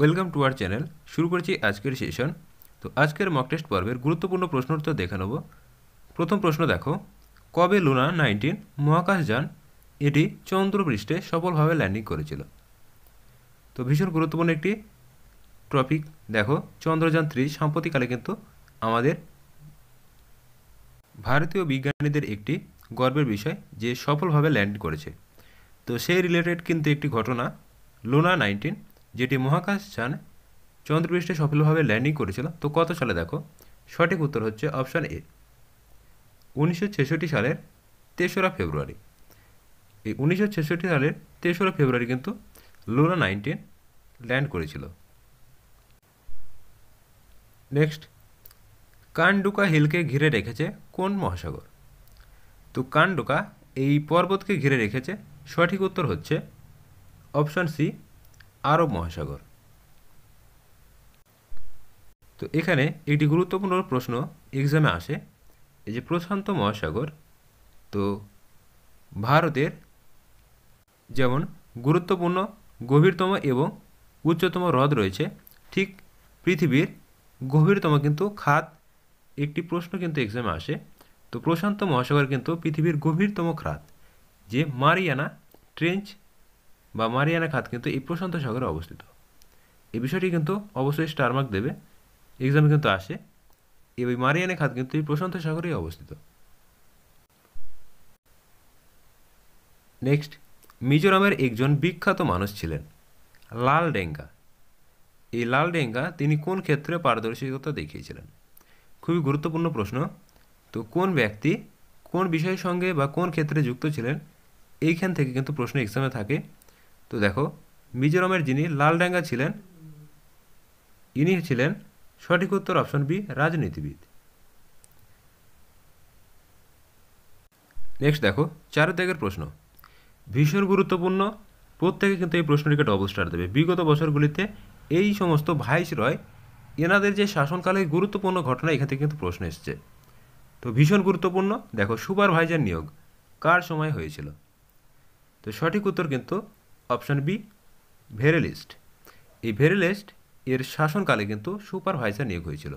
Welcome to our channel. শুরু করছি আজকের সেশন। তো আজকের মক টেস্ট পর্বের গুরুত্বপূর্ণ প্রশ্ন উত্তর দেখে নেব। প্রথম প্রশ্ন দেখো, কবে লুনা 19 মহাকাশযান এটি চন্দ্রপৃষ্ঠে সফলভাবে ল্যান্ডিং করেছিল? তো ভীষণ গুরুত্বপূর্ণ একটি টপিক। দেখো, চন্দ্রযান 3 সাম্প্রতিককালে কিন্তু আমাদের ভারতীয় বিজ্ঞানীদের একটি গর্বের বিষয় যে সফলভাবে ল্যান্ড করেছে। তো সেই রিলেটেড কিন্তু একটি ঘটনা লুনা 19 যেটি মহাকাশযান চন্দ্রপৃষ্ঠে সফলভাবে ল্যান্ডিং করেছিল। তো কত সালে? দেখো, সঠিক উত্তর হচ্ছে অপশান এ, 1966 সালের 3রা ফেব্রুয়ারি। এই 1966 সালের 3রা ফেব্রুয়ারি কিন্তু লুনা 19 ল্যান্ড করেছিল। নেক্সট, কানডুকা হিলকে ঘিরে রেখেছে কোন মহাসাগর? তো কানডুকা এই পর্বতকে ঘিরে রেখেছে, সঠিক উত্তর হচ্ছে অপশান সি, আরব মহাসাগর। তো এখানে একটি গুরুত্বপূর্ণ প্রশ্ন এক্সামে আসে, এই যে প্রশান্ত মহাসাগর, তো ভারতের যেমন গুরুত্বপূর্ণ গভীরতম এবং উচ্চতম হ্রদ রয়েছে, ঠিক পৃথিবীর গভীরতম কিন্তু খাত একটি প্রশ্ন কিন্তু এক্সামে আসে। তো প্রশান্ত মহাসাগর কিন্তু পৃথিবীর গভীরতম খাত, যে মারিয়ানা ট্রেঞ্চ বা মারিয়ানা খাত কিন্তু এই প্রশান্ত সাগরে অবস্থিত। এই বিষয়টি কিন্তু অবশ্যই স্টার মার্ক দেবে, এক্সামে কিন্তু আসে। এই মারিয়ানা খাত কিন্তু এই প্রশান্ত সাগরেই অবস্থিত। নেক্সট, মিজোরামের একজন বিখ্যাত মানুষ ছিলেন লাল ডেঙ্গা। এই লাল ডেঙ্গা তিনি কোন ক্ষেত্রে পারদর্শিতা দেখিয়েছিলেন? খুবই গুরুত্বপূর্ণ প্রশ্ন। তো কোন ব্যক্তি কোন বিষয়ের সঙ্গে বা কোন ক্ষেত্রে যুক্ত ছিলেন, এইখান থেকে কিন্তু প্রশ্ন এক্সামে থাকে। তো দেখো, মিজোরামের যিনি লাল ডেঙ্গা ছিলেন, ইনি ছিলেন সঠিক উত্তর অপশন বি, রাজনীতিবিদ। নেক্সট দেখো, 4 দাগের প্রশ্ন ভীষণ গুরুত্বপূর্ণ, প্রত্যেকে কিন্তু এই প্রশ্নটিকে ডবল স্টার দেবে। বিগত বছরগুলিতে এই সমস্ত ভাইসরয় এনাদের যে শাসনকালে গুরুত্বপূর্ণ ঘটনা, এখান থেকে কিন্তু প্রশ্ন এসছে। তো ভীষণ গুরুত্বপূর্ণ। দেখো, সুপারভাইজার নিয়োগ কার সময় হয়েছিল? তো সঠিক উত্তর কিন্তু অপশান বি, ভেরেলিস্ট। এই ভেরেলিস্ট এর শাসনকালে কিন্তু সুপারভাইজার নিয়োগ হয়েছিল।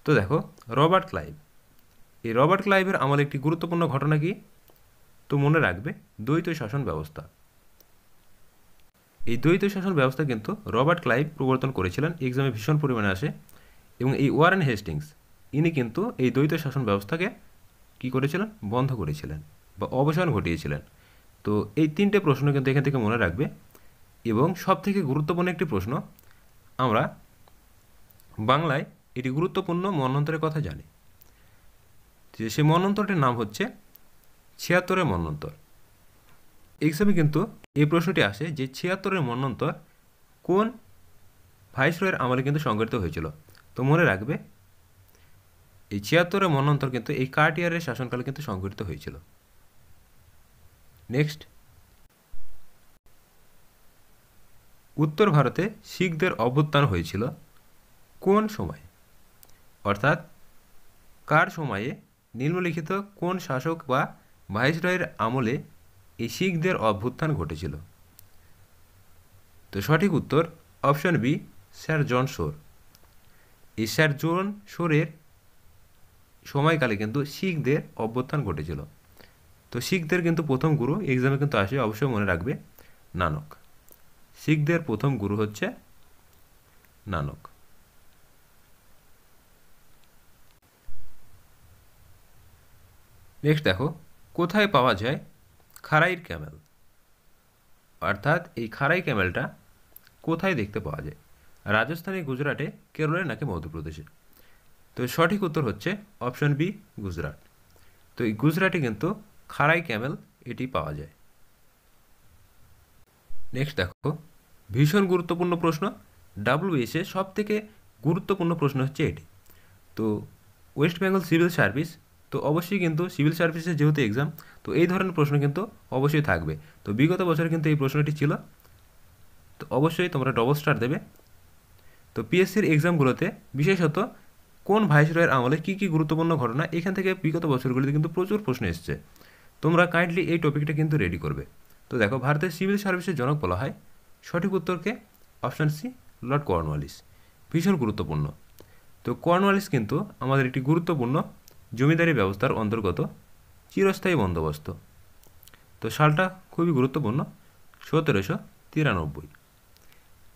তো দেখো, রবার্ট ক্লাইভ। এই রবার্ট ক্লাইভের আমলে একটি গুরুত্বপূর্ণ ঘটনা কি? তো মনে রাখবে, দ্বৈত শাসন ব্যবস্থা। এই দ্বৈত শাসন ব্যবস্থা কিন্তু রবার্ট ক্লাইভ প্রবর্তন করেছিলেন, এক্সামে ভীষণ পরিমাণে আসে। এবং এই ওয়ারেন হেস্টিংস ইনি কিন্তু এই দ্বৈত শাসন ব্যবস্থাকে কী করেছিলেন? বন্ধ করেছিলেন বা অবসান ঘটিয়েছিলেন। তো এই 3টে প্রশ্ন কিন্তু এখান থেকে মনে রাখবে। এবং সবথেকে গুরুত্বপূর্ণ একটি প্রশ্ন, আমরা বাংলায় এটি গুরুত্বপূর্ণ মন্বন্তরের কথা জানি, যে সে মন্বন্তরটির নাম হচ্ছে 76-এর মন্বন্তর। এক্সামে কিন্তু এই প্রশ্নটি আসে যে 76-এর মন্বন্তর কোন ভাইসরয়ের আমলে কিন্তু সংগঠিত হয়েছিল? তো মনে রাখবে, এই 76-এর মন্বন্তর কিন্তু এই কার্টিয়ারের শাসনকালে কিন্তু সংগঠিত হয়েছিল। নেক্সট, উত্তর ভারতে শিখদের অভ্যুত্থান হয়েছিল কোন সময়? অর্থাৎ কার সময়ে, নিম্নলিখিত কোন শাসক বা ভাইসরয়ের আমলে এই শিখদের অভ্যুত্থান ঘটেছিল? তো সঠিক উত্তর অপশন বি, স্যার জন শোর। এই স্যার জন শোরের সময়কালে কিন্তু শিখদের অভ্যুত্থান ঘটেছিল। তো শিখদের কিন্তু প্রথম গুরু এক্সামে কিন্তু আসে, অবশ্যই মনে রাখবে, নানক। শিখদের প্রথম গুরু হচ্ছে নানক। নেক্সট দেখো, কোথায় পাওয়া যায় খারাইর ক্যামেল? অর্থাৎ এই খারাই ক্যামেলটা কোথায় দেখতে পাওয়া যায়? রাজস্থানে, গুজরাটে, কেরলে নাকি মধ্যপ্রদেশে? তো সঠিক উত্তর হচ্ছে অপশন বি, গুজরাট। তো এই গুজরাটে কিন্তু খারাই ক্যামেল এটি পাওয়া যায়। নেক্সট দেখো, ভীষণ গুরুত্বপূর্ণ প্রশ্ন, ডাব্লিউবিএসএ সব থেকে গুরুত্বপূর্ণ প্রশ্ন হচ্ছে এটি। তো ওয়েস্ট বেঙ্গল সিভিল সার্ভিস, তো অবশ্যই কিন্তু সিভিল সার্ভিসের যেহেতু এক্সাম, তো এই ধরনের প্রশ্ন কিন্তু অবশ্যই থাকবে। তো বিগত বছর কিন্তু এই প্রশ্নটি ছিল, তো অবশ্যই তোমরা ডবল স্টার দেবে। তো পিএসসির এক্সামগুলোতে বিশেষত কোন ভাইসরয়ের আমলে কী কী গুরুত্বপূর্ণ ঘটনা, এখান থেকে বিগত বছরগুলিতে কিন্তু প্রচুর প্রশ্ন এসছে। তোমরা কাইন্ডলি এই টপিকটা কিন্তু রেডি করবে। তো দেখো, ভারতের সিভিল সার্ভিসের জনক বলা হয়, সঠিক উত্তরকে অপশান সি লর্ড কর্নওয়ালিস। ভীষণ গুরুত্বপূর্ণ। তো কর্নওয়ালিস কিন্তু আমাদের একটি গুরুত্বপূর্ণ জমিদারি ব্যবস্থার অন্তর্গত চিরস্থায়ী বন্দোবস্ত। তো সালটা খুবই গুরুত্বপূর্ণ, 1793।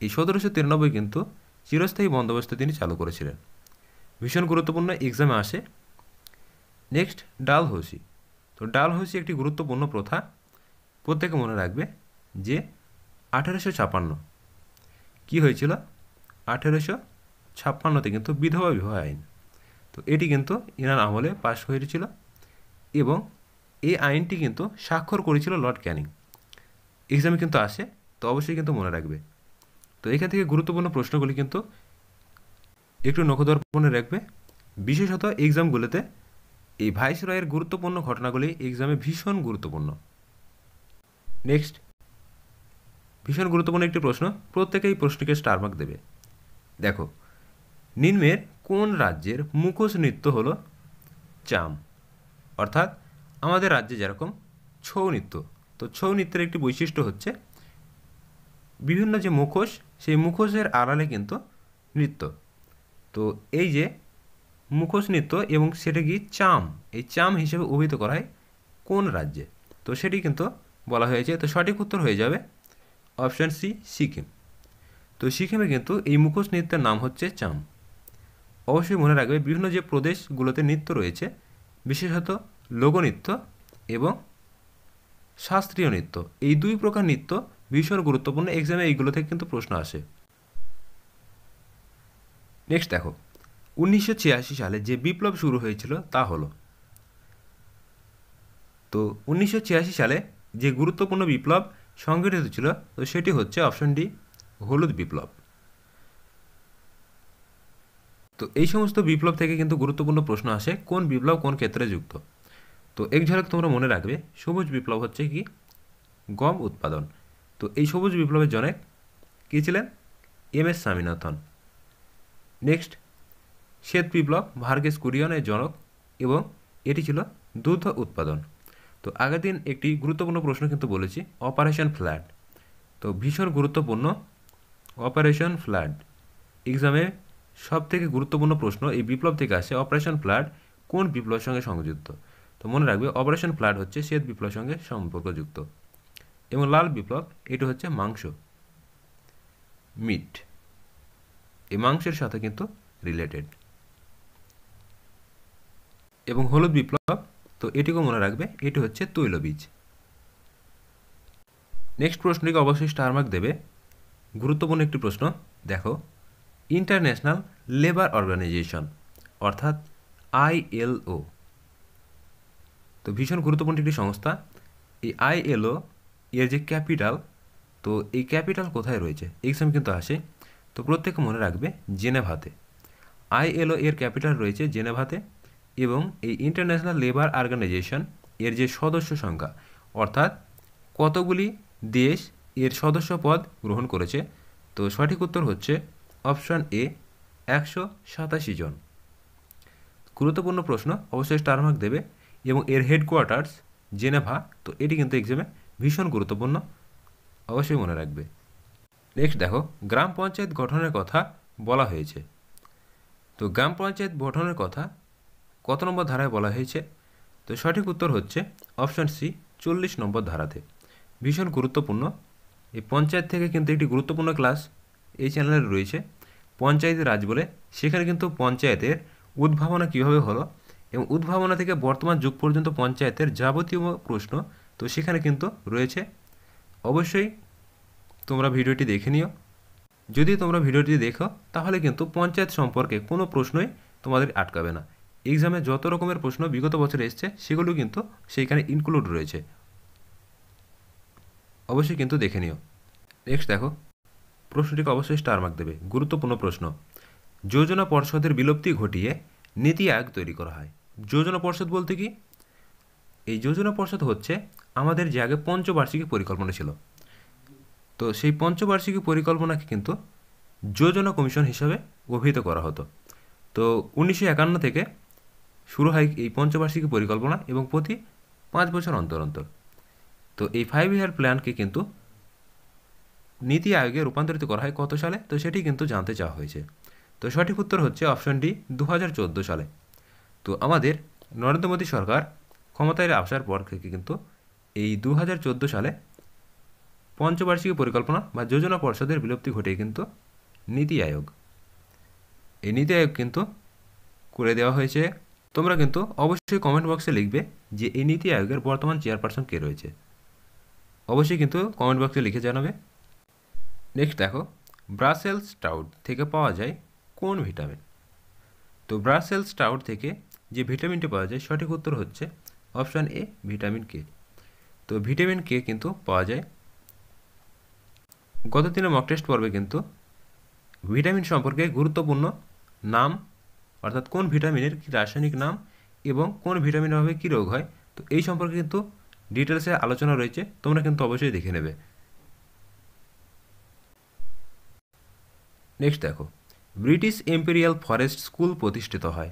এই 1793 কিন্তু চিরস্থায়ী বন্দোবস্ত তিনি চালু করেছিলেন। ভীষণ গুরুত্বপূর্ণ, এক্সামে আসে। নেক্সট, ডালহৌসি। তো ডালহৌসি একটি গুরুত্বপূর্ণ প্রথা, প্রত্যেকে মনে রাখবে যে 1856 কী হয়েছিল, 1856 কিন্তু বিধবা বিবাহ আইন। তো এটি কিন্তু ইনার আমলে পাশ হয়েছিল এবং এই আইনটি কিন্তু স্বাক্ষর করেছিল লর্ড ক্যানিং। এক্সামে কিন্তু আসে, তো অবশ্যই কিন্তু মনে রাখবে। তো এখান থেকে গুরুত্বপূর্ণ প্রশ্নগুলি কিন্তু একটু নখদর্পণে রাখবে, বিশেষত এক্সামগুলোতে এই ভাইসরয়ের গুরুত্বপূর্ণ ঘটনাগুলি এক্সামে ভীষণ গুরুত্বপূর্ণ। নেক্সট, ভীষণ গুরুত্বপূর্ণ একটি প্রশ্ন, প্রত্যেকেই প্রশ্নকে স্টার মার্ক দেবে। দেখো, নিম্নের কোন রাজ্যের মুখোশ নৃত্য হলো চাম? অর্থাৎ আমাদের রাজ্যে যেরকম ছৌ নৃত্য, তো ছৌ নৃত্যের একটি বৈশিষ্ট্য হচ্ছে বিভিন্ন যে মুখোশ, সেই মুখোশের আড়ালে কিন্তু নৃত্য। তো এই যে মুখোশ নৃত্য এবং সেটা কি চাম, এই চাম হিসেবে অভিহিত করা হয় কোন রাজ্যে? তো সেটি কিন্তু বলা হয়েছে। তো সঠিক উত্তর হয়ে যাবে অপশান সি, সিকিম। তো সিকিমে কিন্তু এই মুখোশ নৃত্যের নাম হচ্ছে চাম। অবশ্যই মনে রাখবে, বিভিন্ন যে প্রদেশগুলোতে নৃত্য রয়েছে, বিশেষত লোকনৃত্য এবং শাস্ত্রীয় নৃত্য, এই দুই প্রকার নৃত্য ভীষণ গুরুত্বপূর্ণ। এক্সামে এইগুলো থেকে কিন্তু প্রশ্ন আসে। নেক্সট দেখো, 1986 সালে যে বিপ্লব শুরু হয়েছিল তা হলো। তো 1986 সালে যে গুরুত্বপূর্ণ বিপ্লব সংঘটিত ছিল, তো সেটি হচ্ছে অপশন ডি, হলুদ বিপ্লব। তো এই সমস্ত বিপ্লব থেকে কিন্তু গুরুত্বপূর্ণ প্রশ্ন আসে, কোন বিপ্লব কোন ক্ষেত্রে যুক্ত। তো এক ঝলক তোমরা মনে রাখবে, সবুজ বিপ্লব হচ্ছে কি, গম উৎপাদন। তো এই সবুজ বিপ্লবের জনক কে ছিলেন? এম.এস. স্বামীনাথন। নেক্সট, শ্বেত বিপ্লব ভার্গেস কুরিয়নের জনক এবং এটি ছিল দুধ উৎপাদন। তো আগের দিন একটি গুরুত্বপূর্ণ প্রশ্ন কিন্তু বলেছি, অপারেশন ফ্লাড। তো ভীষণ গুরুত্বপূর্ণ অপারেশন ফ্লাড, এক্সামে সব থেকে গুরুত্বপূর্ণ প্রশ্ন এই বিপ্লব থেকে আসে। অপারেশন ফ্লাড কোন বিপ্লবের সঙ্গে সংযুক্ত? তো মনে রাখবে, অপারেশন ফ্লাড হচ্ছে শ্বেত বিপ্লবের সঙ্গে সম্পর্কযুক্ত। এবং লাল বিপ্লব, এটি হচ্ছে মাংস, মিট, এই মাংসের সাথে কিন্তু রিলেটেড। এবং হলুদ বিপ্লব, তো এটিকেও মনে রাখবে, এটি হচ্ছে তৈলবীজ। নেক্সট প্রশ্নটিকে অবশ্যই স্টার মার্ক দেবে, গুরুত্বপূর্ণ একটি প্রশ্ন। দেখো, ইন্টারন্যাশনাল লেবার অর্গানাইজেশন অর্থাৎ ILO, তো ভীষণ গুরুত্বপূর্ণ একটি সংস্থা। এই ILO এর যে ক্যাপিটাল, তো এই ক্যাপিটাল কোথায় রয়েছে? এক্সাম কিন্তু আসে। তো প্রত্যেকে মনে রাখবে, জেনেভাতে। ILO এর ক্যাপিটাল রয়েছে জেনেভাতে। এবং এই ইন্টারন্যাশনাল লেবার অর্গানাইজেশন এর যে সদস্য সংখ্যা, অর্থাৎ কতগুলি দেশ এর সদস্য পদ গ্রহণ করেছে, তো সঠিক উত্তর হচ্ছে অপশন এ, 187 জন। গুরুত্বপূর্ণ প্রশ্ন, অবশ্যই স্টার মার্ক দেবে। এবং এর হেডকোয়ার্টার্স জেনেভা, তো এটি কিন্তু এক্সামে ভীষণ গুরুত্বপূর্ণ, অবশ্যই মনে রাখবে। নেক্সট দেখো, গ্রাম পঞ্চায়েত গঠনের কথা বলা হয়েছে। তো গ্রাম পঞ্চায়েত গঠনের কথা কত নম্বর ধারায় বলা হয়েছে? তো সঠিক উত্তর হচ্ছে অপশন সি, 40 নম্বর ধারাতে। ভীষণ গুরুত্বপূর্ণ। এই পঞ্চায়েত থেকে কিন্তু একটি গুরুত্বপূর্ণ ক্লাস এই চ্যানেলে রয়েছে, পঞ্চায়েতের রাজ বলে। সেখানে কিন্তু পঞ্চায়েতের উদ্ভাবনা কীভাবে হলো এবং উদ্ভাবনা থেকে বর্তমান যুগ পর্যন্ত পঞ্চায়েতের যাবতীয় প্রশ্ন, তো সেখানে কিন্তু রয়েছে। অবশ্যই তোমরা ভিডিওটি দেখে নিও। যদি তোমরা ভিডিওটি দেখো, তাহলে কিন্তু পঞ্চায়েত সম্পর্কে কোনো প্রশ্নই তোমাদের আটকাবে না। এক্সামে যত রকমের প্রশ্ন বিগত বছরে এসছে, সেগুলো কিন্তু সেইখানে ইনক্লুড রয়েছে, অবশ্যই কিন্তু দেখে নিও। নেক্সট দেখো, প্রশ্নটিকে অবশ্যই স্টার মার্ক দেবে, গুরুত্বপূর্ণ প্রশ্ন। যোজনা পর্ষদের বিলুপ্তি ঘটিয়ে নীতি আয়োগ তৈরি করা হয়। যোজনা পর্ষদ বলতে কি? এই যোজনা পর্ষদ হচ্ছে আমাদের যে আগে পঞ্চবার্ষিকী পরিকল্পনা ছিল, তো সেই পঞ্চবার্ষিকী পরিকল্পনাকে কিন্তু যোজনা কমিশন হিসাবে অভিহিত করা হতো। তো 1951 থেকে শুরু হয় এই পঞ্চবার্ষিকী পরিকল্পনা এবং প্রতি 5 বছর অন্তর অন্তর। তো এই 5 ইয়ার প্ল্যানকে কিন্তু নীতি আয়োগে রূপান্তরিত করা হয় কত সালে? তো সেটি কিন্তু জানতে চাওয়া হয়েছে। তো সঠিক উত্তর হচ্ছে অপশন ডি 2014 সালে। তো আমাদের নরেন্দ্র মোদী সরকার ক্ষমতায় আসার পর থেকে কিন্তু এই 2014 সালে পঞ্চবার্ষিকী পরিকল্পনা বা যোজনা পর্ষদের বিলুপ্তি ঘটিয়ে কিন্তু নীতি আয়োগ, এই নীতি আয়োগ কিন্তু করে দেওয়া হয়েছে। তোমরা কিন্তু অবশ্যই কমেন্ট বক্সে লিখবে যে এই নীতি আয়োগের বর্তমান চেয়ারপারসন কে রয়েছে, অবশ্যই কিন্তু কমেন্ট বক্সে লিখে জানাবে। নেক্সট দেখো, ব্রাসেলস স্প্রাউট থেকে পাওয়া যায় কোন ভিটামিন? তো ব্রাসেলস স্প্রাউট থেকে যে ভিটামিনটি পাওয়া যায় সঠিক উত্তর হচ্ছে অপশান এ ভিটামিন কে। তো ভিটামিন কে কিন্তু পাওয়া যায়। গত দিনে মক টেস্ট পর্বে কিন্তু ভিটামিন সম্পর্কে গুরুত্বপূর্ণ নাম, অর্থাৎ কোন ভিটামিনের কী রাসায়নিক নাম এবং কোন ভিটামিনের অভাবে কী রোগ হয়, তো এই সম্পর্কে কিন্তু ডিটেলসে আলোচনা রয়েছে, তোমরা কিন্তু অবশ্যই দেখে নেবে। নেক্সট দেখো, ব্রিটিশ ইম্পেরিয়াল ফরেস্ট স্কুল প্রতিষ্ঠিত হয়,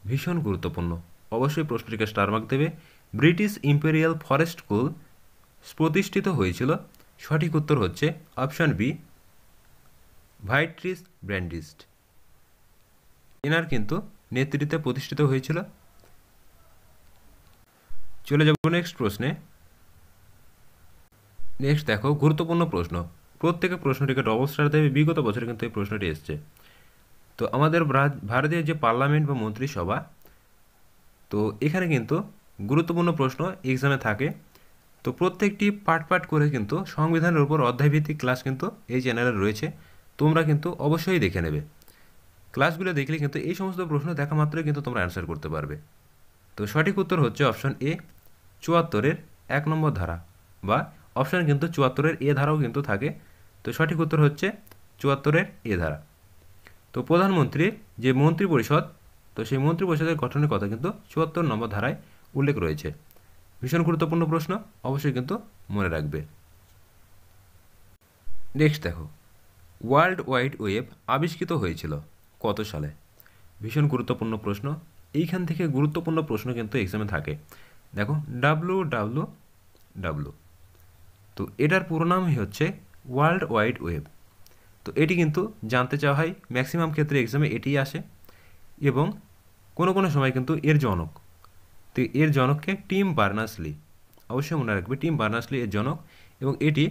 ভীষণ গুরুত্বপূর্ণ, অবশ্যই প্রশ্নটিকে স্টার মার্ক দেবে। ব্রিটিশ ইম্পেরিয়াল ফরেস্ট স্কুল প্রতিষ্ঠিত হয়েছিল, সঠিক উত্তর হচ্ছে অপশান বি ভাইট্রিস ব্র্যান্ডিস্ট, এনার কিন্তু নেতৃত্বে প্রতিষ্ঠিত হয়েছিল। চলে যাব নেক্সট প্রশ্নে। নেক্সট দেখো, গুরুত্বপূর্ণ প্রশ্ন, প্রত্যেকে প্রশ্নটিকে ডবল স্টার দেবে, বিগত বছরে কিন্তু এই প্রশ্নটি এসছে। তো আমাদের ভারতীয় যে পার্লামেন্ট বা মন্ত্রিসভা, তো এখানে কিন্তু গুরুত্বপূর্ণ প্রশ্ন এক্সামে থাকে। তো প্রত্যেকটি পার্ট করে কিন্তু সংবিধানের উপর অধ্যায়ভিত্তিক ক্লাস কিন্তু এই চ্যানেলে রয়েছে, তোমরা কিন্তু অবশ্যই দেখে নেবে। ক্লাসগুলো দেখলে কিন্তু এই সমস্ত প্রশ্ন দেখা মাত্রই কিন্তু তোমরা অ্যান্সার করতে পারবে। তো সঠিক উত্তর হচ্ছে অপশন এ 74-এর 1 নম্বর ধারা, বা অপশান কিন্তু 74-এর এ ধারাও কিন্তু থাকে। তো সঠিক উত্তর হচ্ছে 74-এর এ ধারা। তো প্রধানমন্ত্রীর যে মন্ত্রী পরিষদ, তো সেই মন্ত্রী পরিষদের গঠনের কথা কিন্তু 74 নম্বর ধারায় উল্লেখ রয়েছে। ভীষণ গুরুত্বপূর্ণ প্রশ্ন, অবশ্যই কিন্তু মনে রাখবে। নেক্সট দেখো, ওয়ার্ল্ড ওয়াইড ওয়েব আবিষ্কৃত হয়েছিল কত সালে? ভীষণ গুরুত্বপূর্ণ প্রশ্ন, এইখান থেকে গুরুত্বপূর্ণ প্রশ্ন কিন্তু এক্সামে থাকে। দেখো WWW, তো এটার পুরো নামই হচ্ছে ওয়ার্ল্ড ওয়াইড ওয়েব। তো এটি কিন্তু জানতে চাওয়া হয়, ম্যাক্সিমাম ক্ষেত্রে এক্সামে এটিই আসে, এবং কোনো সময় কিন্তু এর জনক, তো এর জনককে টিম বার্নার্স-লি, অবশ্যই মনে রাখবে টিম বার্নার্স-লি এর জনক, এবং এটি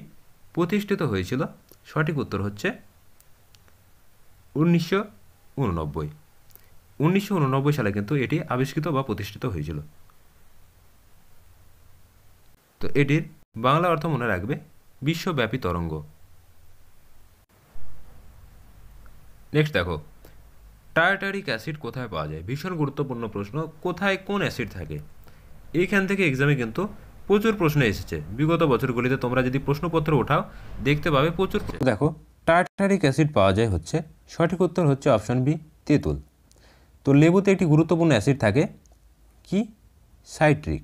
প্রতিষ্ঠিত হয়েছিল, সঠিক উত্তর হচ্ছে 1989। 1989 সালে কিন্তু এটি আবিষ্কৃত বা প্রতিষ্ঠিত হয়েছিল। তো এটির বাংলা অর্থ মনে রাখবে বিশ্বব্যাপী তরঙ্গ। নেক্সট দেখো, টার্টারিক অ্যাসিড কোথায় পাওয়া যায়? ভীষণ গুরুত্বপূর্ণ প্রশ্ন, কোথায় কোন অ্যাসিড থাকে? এইখান থেকে এক্সামে কিন্তু প্রচুর প্রশ্ন এসেছে বিগত বছরগুলিতে, তোমরা যদি প্রশ্নপত্র ওঠাও দেখতে পাবে প্রচুর। দেখো, টার্টারিক অ্যাসিড পাওয়া যায় হচ্ছে, সঠিক উত্তর হচ্ছে অপশন বি তেঁতুল। তো লেবুতে একটি গুরুত্বপূর্ণ অ্যাসিড থাকে, কি? সাইট্রিক।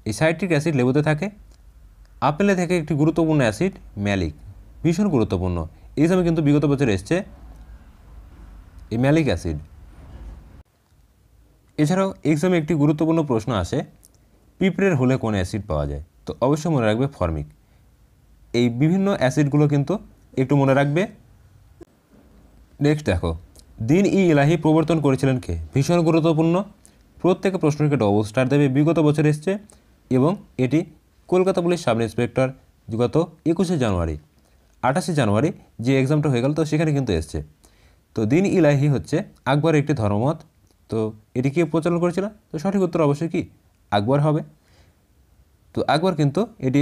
এই সাইট্রিক অ্যাসিড লেবুতে থাকে। আপেলে থেকে একটি গুরুত্বপূর্ণ অ্যাসিড ম্যালিক, ভীষণ গুরুত্বপূর্ণ, এই সময় কিন্তু বিগত বছর এসছে এই ম্যালিক অ্যাসিড। এছাড়াও এক্সামে একটি গুরুত্বপূর্ণ প্রশ্ন আসে, পিঁপড়ের হুলে কোন অ্যাসিড পাওয়া যায়? তো অবশ্যই মনে রাখবে ফর্মিক। এই বিভিন্ন অ্যাসিডগুলো কিন্তু একটু মনে রাখবে। নেক্সট দেখো, দিন ই ইলাহি প্রবর্তন করেছিলেন কে? ভীষণ গুরুত্বপূর্ণ, প্রত্যেকে প্রশ্নটিকে ডবল স্টার দেবে, বিগত বছর এসছে, এবং এটি কলকাতা পুলিশ সাব ইন্সপেক্টর গত 21শে জানুয়ারি, 28শে জানুয়ারি যে এক্সামটা হয়ে গেল, তো সেখানে কিন্তু এসছে। তো দিন ইলাহি হচ্ছে আকবরের একটি ধর্মমত। তো এটি কে প্রচলন করেছিল? তো সঠিক উত্তর অবশ্যই কি আকবর হবে। তো আকবর কিন্তু এটি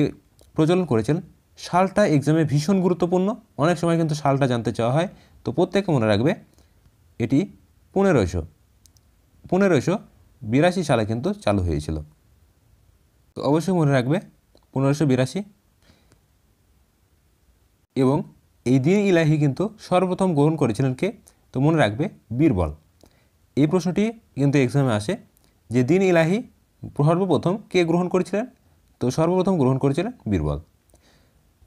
প্রচলন করেছিলেন। সালটা এক্সামে ভীষণ গুরুত্বপূর্ণ, অনেক সময় কিন্তু সালটা জানতে চাওয়া হয়। তো প্রত্যেকে মনে রাখবে এটি 1582 সালে কিন্তু চালু হয়েছিল। তো অবশ্যই মনে রাখবে 1582। এবং এই দিন ইলাহি কিন্তু সর্বপ্রথম গ্রহণ করেছিলেন কে? তো মনে রাখবে বীরবল। এই প্রশ্নটি কিন্তু এক্সামে আসে যে দিন ইলাহি সর্বপ্রথম কে গ্রহণ করেছিলেন? তো সর্বপ্রথম গ্রহণ করেছিলেন বীরবল।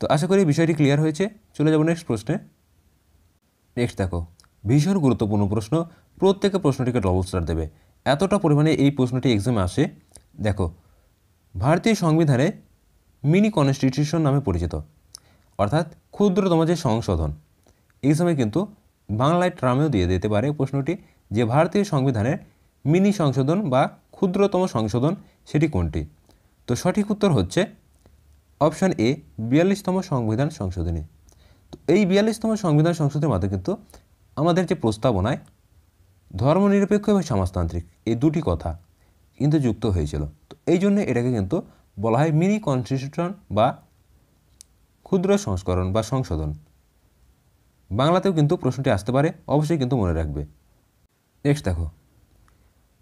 তো আশা করি বিষয়টি ক্লিয়ার হয়েছে। চলে যাব নেক্সট প্রশ্নে। নেক্সট দেখো, ভীষণ গুরুত্বপূর্ণ প্রশ্ন, প্রত্যেকে প্রশ্নটিকে ডবল স্টার দেবে, এতটা পরিমাণে এই প্রশ্নটি এক্সামে আসে। দেখো, ভারতীয় সংবিধানে মিনি কনস্টিটিউশন নামে পরিচিত, অর্থাৎ ক্ষুদ্রতম যে সংশোধন। এই সময় কিন্তু বাংলায় ট্রামেও দিয়ে দিতে পারে প্রশ্নটি যে ভারতীয় সংবিধানের মিনি সংশোধন বা ক্ষুদ্রতম সংশোধন সেটি কোনটি। তো সঠিক উত্তর হচ্ছে অপশান এ, 42তম সংবিধান সংশোধনী। তো এই 42তম সংবিধান সংশোধনের মাধ্যমে কিন্তু আমাদের যে প্রস্তাবনায় ধর্মনিরপেক্ষ এবং সমাজতান্ত্রিক এই দুটি কথা কিন্তু যুক্ত হয়েছিল। তো এই জন্য এটাকে কিন্তু বলা হয় মিনি কনস্টিটিউশন বা ক্ষুদ্র সংস্করণ বা সংশোধন। বাংলাতেও কিন্তু প্রশ্নটি আসতে পারে, অবশ্যই কিন্তু মনে রাখবে। নেক্সট দেখো,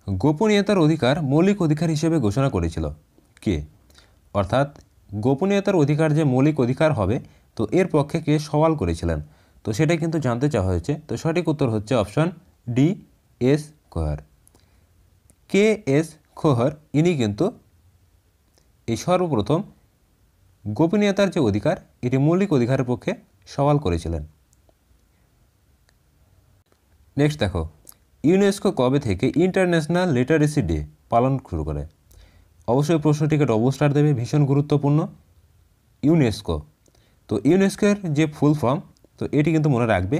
গোপনীয়তার অধিকার মৌলিক অধিকার হিসেবে ঘোষণা করেছিল কে? অর্থাৎ গোপনীয়তার অধিকার যে মৌলিক অধিকার হবে, তো এর পক্ষে কে সওয়াল করেছিলেন, তো সেটাই কিন্তু জানতে চাওয়া হয়েছে। তো সঠিক উত্তর হচ্ছে অপশন ডি, এস খোহার। কে এস খোহার ইনি কিন্তু এই সর্বপ্রথম গোপনীয়তার যে অধিকার এটি মৌলিক অধিকারের পক্ষে সওয়াল করেছিলেন। নেক্সট দেখো, ইউনেস্কো কবে থেকে ইন্টারন্যাশনাল লিটারেসি ডে পালন শুরু করে? অবশ্যই প্রশ্নটিকে ডবল স্টার দেবে, ভীষণ গুরুত্বপূর্ণ। ইউনেস্কো, তো ইউনেস্কোর যে ফুল ফর্ম, তো এটি কিন্তু মনে রাখবে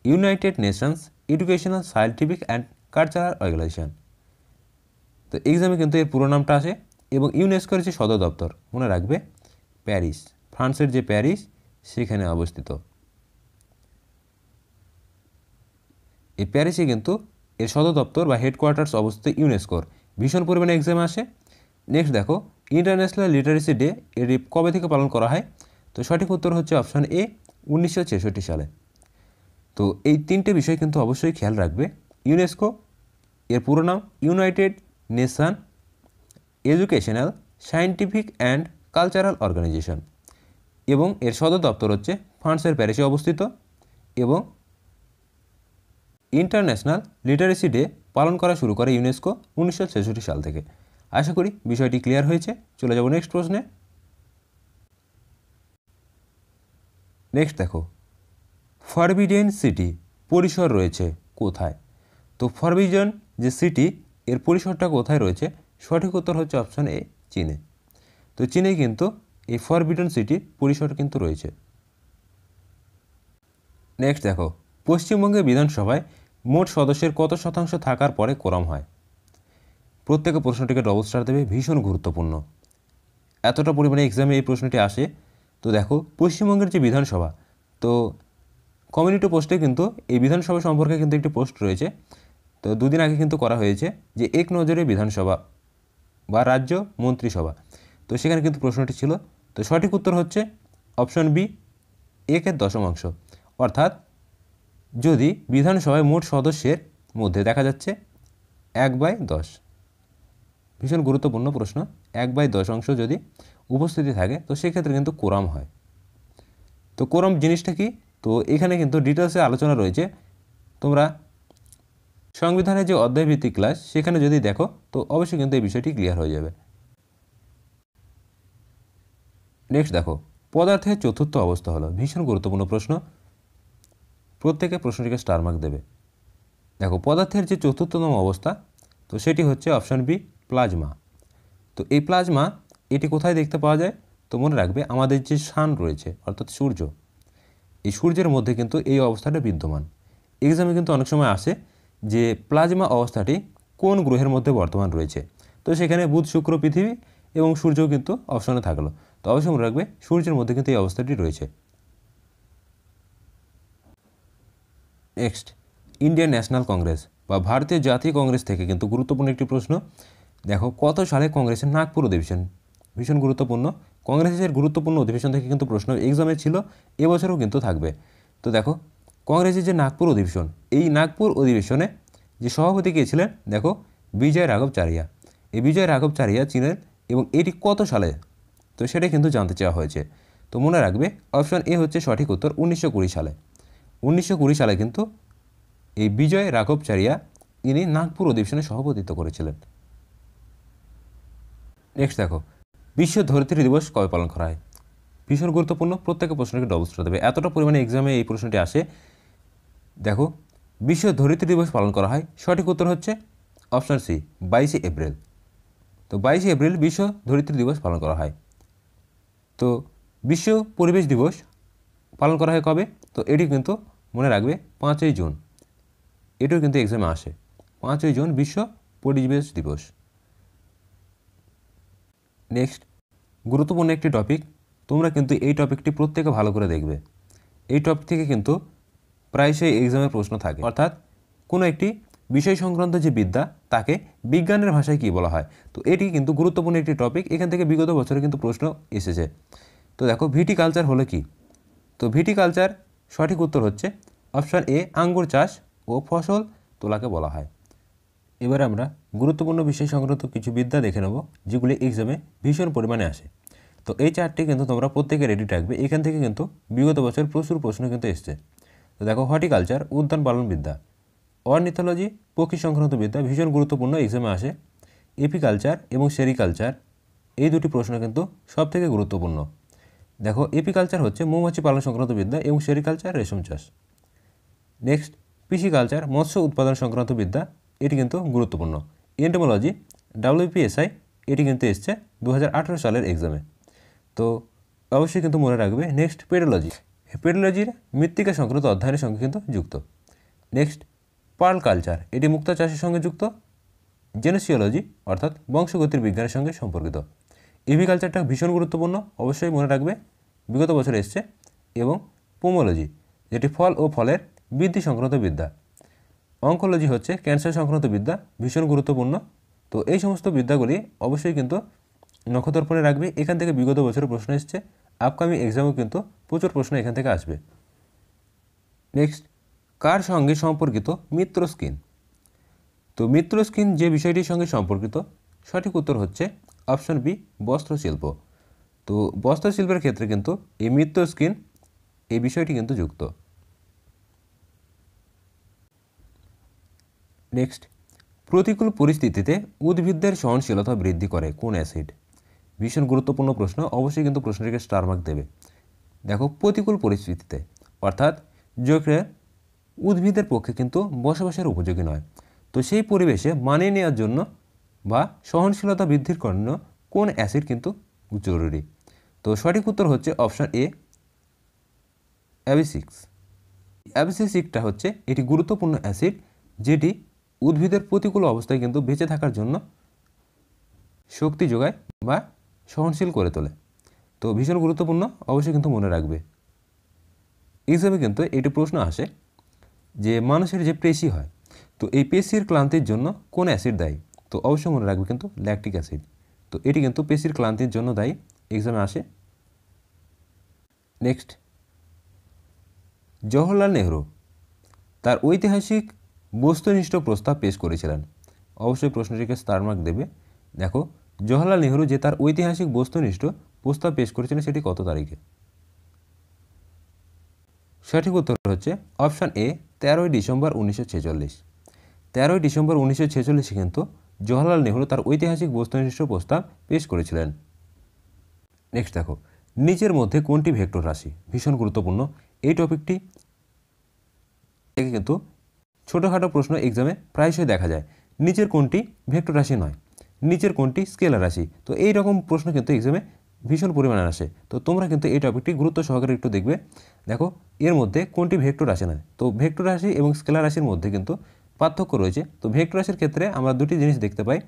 United Nations Educational Scientific and Cultural Organization. তো এক্সামে কিন্তু এর পুরো নামটা আসে এবং ইউনেস্কোর যে সদর দপ্তর মনে রাখবে প্যারিস, ফ্রান্সের যে প্যারিস সেখানে অবস্থিত। এই প্যারিসে কিন্তু এর সদর দপ্তর বা হেডকোয়ার্টার্স অবস্থিত ইউনেস্কোর। ভীষণ পরিমাণে এক্সামে আসে। নেক্সট দেখো, ইন্টারন্যাশনাল লিটারেসি ডে এটি কবে থেকে পালন করা হয়? তো সঠিক উত্তর হচ্ছে অপশান এ, 1966 সালে। তো এই তিনটে বিষয় কিন্তু অবশ্যই খেয়াল রাখবে। ইউনেস্কো এর পুরো নাম United Nation Educational Scientific and Cultural Organization এবং এর সদর দপ্তর হচ্ছে ফ্রান্সের প্যারিসে অবস্থিত। এবং ইন্টারন্যাশনাল লিটারেসি ডে পালন করা শুরু করে ইউনেস্কো 1966 সাল থেকে। আশা করি বিষয়টি ক্লিয়ার হয়েছে। চলে যাব নেক্সট প্রশ্নে। নেক্সট দেখো, ফরবিডেন সিটি পরিসর রয়েছে কোথায়? তো ফরবিডেন যে সিটি এর পরিসরটা কোথায় রয়েছে? সঠিক উত্তর হচ্ছে অপশান এ, চীনে। তো চীনে কিন্তু এই ফরবিডেন সিটির পরিসর কিন্তু রয়েছে। নেক্সট দেখো, পশ্চিমবঙ্গের বিধানসভায় মোট সদস্যের কত শতাংশ থাকার পরে কোরাম হয়? প্রত্যেকে প্রশ্নটিকে ডবল স্টার দেবে, ভীষণ গুরুত্বপূর্ণ। এতটা পরিমাণে এক্সামে এই প্রশ্নটি আসে। তো দেখো, পশ্চিমবঙ্গের যে বিধানসভা, তো কমিউনিটি পোস্টে কিন্তু এই বিধানসভা সম্পর্কে কিন্তু একটি পোস্ট রয়েছে। তো দুদিন আগে কিন্তু করা হয়েছে যে এক নজরে বিধানসভা বা রাজ্য মন্ত্রিসভা। তো সেখানে কিন্তু প্রশ্নটি ছিল। তো সঠিক উত্তর হচ্ছে অপশন বি, 1/10। অর্থাৎ যদি বিধানসভায় মোট সদস্যের মধ্যে দেখা যাচ্ছে 1/10, ভীষণ গুরুত্বপূর্ণ প্রশ্ন, 1/10 যদি উপস্থিতি থাকে তো সেক্ষেত্রে কিন্তু কোরাম হয়। তো কোরাম জিনিসটা কি? তো এখানে কিন্তু ডিটেলসে আলোচনা রয়েছে। তোমরা সংবিধানের যে অধ্যায়ভিত্তিক ক্লাস সেখানে যদি দেখো তো অবশ্যই কিন্তু এই বিষয়টি ক্লিয়ার হয়ে যাবে। নেক্সট দেখো, পদার্থের চতুর্থ অবস্থা হলো, ভীষণ গুরুত্বপূর্ণ প্রশ্ন, প্রত্যেকে প্রশ্নটিকে স্টার মার্ক দেবে। দেখো, পদার্থের যে চতুর্থতম অবস্থা, তো সেটি হচ্ছে অপশন বি, প্লাজমা। তো এই প্লাজমা এটি কোথায় দেখতে পাওয়া যায়? তো মনে রাখবে আমাদের যে সান রয়েছে অর্থাৎ সূর্য, এই সূর্যের মধ্যে কিন্তু এই অবস্থাটা বিদ্যমান। এক্সামে কিন্তু অনেক সময় আসে যে প্লাজমা অবস্থাটি কোন গ্রহের মধ্যে বর্তমান রয়েছে। তো সেখানে বুধ, শুক্র, পৃথিবী এবং সূর্যও কিন্তু অপশনে থাকলো। তো অবশ্যই মনে রাখবে সূর্যের মধ্যে কিন্তু এই অবস্থাটি রয়েছে। নেক্সট, ইন্ডিয়ান ন্যাশনাল কংগ্রেস বা ভারতীয় জাতীয় কংগ্রেস থেকে কিন্তু গুরুত্বপূর্ণ একটি প্রশ্ন। দেখো, কত সালে কংগ্রেসের নাগপুর অধিবেশন? ভীষণ গুরুত্বপূর্ণ। কংগ্রেসের গুরুত্বপূর্ণ অধিবেশন থেকে কিন্তু প্রশ্ন এক্সামে ছিল, এবছরও কিন্তু থাকবে। তো দেখো, কংগ্রেসের যে নাগপুর অধিবেশন, এই নাগপুর অধিবেশনে যে সভাপতি কে ছিলেন? দেখো, বিজয় রাঘবচারিয়া। এই বিজয় রাঘবচারিয়া ছিলেন এবং এটি কত সালে? তো সেটা কিন্তু জানতে চাওয়া হয়েছে। তো মনে রাখবে অপশন এ হচ্ছে সঠিক উত্তর, 1920 সালে। 1920 সালে কিন্তু এই বিজয় রাঘবচারিয়া ইনি নাগপুর অধিবেশনে সভাপতিত্ব করেছিলেন। নেক্সট দেখো, বিশ্ব ধরিত্রী দিবস কবে পালন করা হয়? ভীষণ গুরুত্বপূর্ণ, প্রত্যেকে প্রশ্নকে ডবল স্টার দেবে, এতটা পরিমাণে এক্সামে এই প্রশ্নটি আসে। দেখো, বিশ্ব ধরিত্রী দিবস পালন করা হয়, সঠিক উত্তর হচ্ছে অপশন সি, 22 এপ্রিল। তো 22 এপ্রিল বিশ্ব ধরিত্রী দিবস পালন করা হয়। তো বিশ্ব পরিবেশ দিবস পালন করা হয় কবে? তো এটি কিন্তু মনে রাখবে 5ই জুন। এটিও কিন্তু এক্সামে আসে, 5ই জুন বিশ্ব পরিবেশ দিবস। নেক্সট গুরুত্বপূর্ণ একটি টপিক, তোমরা কিন্তু এই টপিকটি প্রত্যেকে ভালো করে দেখবে। এই টপিক থেকে কিন্তু প্রায়শই এক্সামের প্রশ্ন থাকে, অর্থাৎ কোনো একটি বিষয় সংক্রান্ত যে বিদ্যা তাকে বিজ্ঞানের ভাষায় কী বলা হয়। তো এটি কিন্তু গুরুত্বপূর্ণ একটি টপিক, এখান থেকে বিগত বছরে কিন্তু প্রশ্ন এসেছে। তো দেখো ভিটিকালচার হলো কি? তো ভিটিকালচার সঠিক উত্তর হচ্ছে অপশান এ, আঙ্গুর চাষ ও ফসল তোলাকে বলা হয়। এবারে আমরা গুরুত্বপূর্ণ বিষয় সংক্রান্ত কিছু বিদ্যা দেখে নেব যেগুলি এক্সামে ভীষণ পরিমাণে আসে। তো এই চারটি কিন্তু তোমরা প্রত্যেকে রেডি রাখবে, এখান থেকে কিন্তু বিগত বছর প্রচুর প্রশ্ন কিন্তু এসছে। তো দেখো হর্টিকালচার উদ্যান পালন বিদ্যা, অর্নিথোলজি পক্ষী সংক্রান্ত বিদ্যা ভীষণ গুরুত্বপূর্ণ, এক্সামে আসে। এপিকালচার এবং সেরিকালচার এই দুটি প্রশ্ন কিন্তু সবথেকে গুরুত্বপূর্ণ। দেখো এপিকালচার হচ্ছে মৌমাছি পালন সংক্রান্ত বিদ্যা এবং সেরিকালচার রেশম চাষ। নেক্সট পিসিকালচার মৎস্য উৎপাদন সংক্রান্ত বিদ্যা, এটি কিন্তু গুরুত্বপূর্ণ। এন্টোমোলজি WPSI এটি কিন্তু এসছে 2018 সালের এক্সামে, তো অবশ্যই কিন্তু মনে রাখবে। নেক্সট পেডোলজি, পেডোলজির মৃত্তিকা সংক্রান্ত অধ্যয়নের সঙ্গে কিন্তু যুক্ত। নেক্সট পার্ল কালচার, এটি মুক্তা চাষের সঙ্গে যুক্ত। জেনোসিওলজি অর্থাৎ বংশগতির বিজ্ঞানের সঙ্গে সম্পর্কিত। এভিকালচারটা ভীষণ গুরুত্বপূর্ণ, অবশ্যই মনে রাখবে, বিগত বছর এসছে। এবং পোমোলজি যেটি ফল ও ফলের বৃদ্ধি সংক্রান্ত বিদ্যা। অঙ্কোলজি হচ্ছে ক্যান্সার সংক্রান্ত বিদ্যা, ভীষণ গুরুত্বপূর্ণ। তো এই সমস্ত বিদ্যাগুলি অবশ্যই কিন্তু নক্ষত্রপণে রাখবে, এখান থেকে বিগত বছরে প্রশ্ন এসছে, আপকামিং এক্সামেও কিন্তু প্রচুর প্রশ্ন এখান থেকে আসবে। নেক্সট কার সঙ্গে সম্পর্কিত মিত্র স্কিন? তো মিত্র স্কিন যে বিষয়টির সঙ্গে সম্পর্কিত, সঠিক উত্তর হচ্ছে অপশন বি, বস্ত্রশিল্প। তো বস্ত্রশিল্পের ক্ষেত্রে কিন্তু এই মিত্র স্কিন এই বিষয়টি কিন্তু যুক্ত। নেক্সট প্রতিকূল পরিস্থিতিতে উদ্ভিদদের সহনশীলতা বৃদ্ধি করে কোন অ্যাসিড? ভীষণ গুরুত্বপূর্ণ প্রশ্ন, অবশ্যই কিন্তু প্রশ্নটিকে স্টার মার্ক দেবে। দেখো প্রতিকূল পরিস্থিতিতে অর্থাৎ যেখানে উদ্ভিদের পক্ষে কিন্তু বসবাসের উপযোগী নয়, তো সেই পরিবেশে মানিয়ে নেওয়ার জন্য বা সহনশীলতা বৃদ্ধির জন্য কোন অ্যাসিড কিন্তু জরুরি? তো সঠিক উত্তর হচ্ছে অপশান এ, অ্যাবিসিক্স। অ্যাবিসিক্সটা হচ্ছে এটি গুরুত্বপূর্ণ অ্যাসিড যেটি উদ্ভিদের প্রতিকূল অবস্থায় কিন্তু বেঁচে থাকার জন্য শক্তি যোগায় বা সহনশীল করে তোলে। তো ভীষণ গুরুত্বপূর্ণ, অবশ্যই কিন্তু মনে রাখবে। হিসেবে কিন্তু এটি প্রশ্ন আসে যে মানুষের যে পেশি হয়, তো এই পেশির ক্লান্তির জন্য কোন অ্যাসিড দায়ী? তো অবশ্যই মনে রাখবে কিন্তু ল্যাকটিক অ্যাসিড। তো এটি কিন্তু পেশির ক্লান্তির জন্য দায়ী, এক্সামে আসে। নেক্সট জওহরলাল নেহরু তার ঐতিহাসিক বস্তুনিষ্ঠ প্রস্তাব পেশ করেছিলেন। অবশ্যই প্রশ্নটিকে স্টার মার্ক দেবে। দেখো জওহরলাল নেহরু যে তার ঐতিহাসিক বস্তুনিষ্ঠ প্রস্তাব পেশ করেছিলেন সেটি কত তারিখে? সঠিক উত্তর হচ্ছে অপশান এ, 13ই ডিসেম্বর 1946। 13ই ডিসেম্বর 1946 কিন্তু জওহরলাল নেহরু তার ঐতিহাসিক বস্তুনিষ্ঠ প্রস্তাব পেশ করেছিলেন। নেক্সট দেখো নিচের মধ্যে কোনটি ভেক্টর রাশি? ভীষণ গুরুত্বপূর্ণ এই টপিকটি থেকে কিন্তু ছোটোখাটো প্রশ্ন এক্সামে প্রায়শই দেখা যায়। নিচের কোনটি ভেক্টর রাশি নয়, নিচের কোনটি স্কেলার রাশি? তো এই রকম প্রশ্ন কিন্তু এক্সামে ভীষণ পরিমাণে আসে। তো তোমরা কিন্তু এই টপিকটি গুরুত্ব সহকারে একটু দেখবে। দেখো এর মধ্যে কোনটি ভেক্টর রাশি নয়, তো ভেক্টর রাশি এবং স্কেলার রাশির মধ্যে কিন্তু পার্থক্য রয়েছে। তো ভেক্টর রাশির ক্ষেত্রে আমরা দুটি জিনিস দেখতে পাই,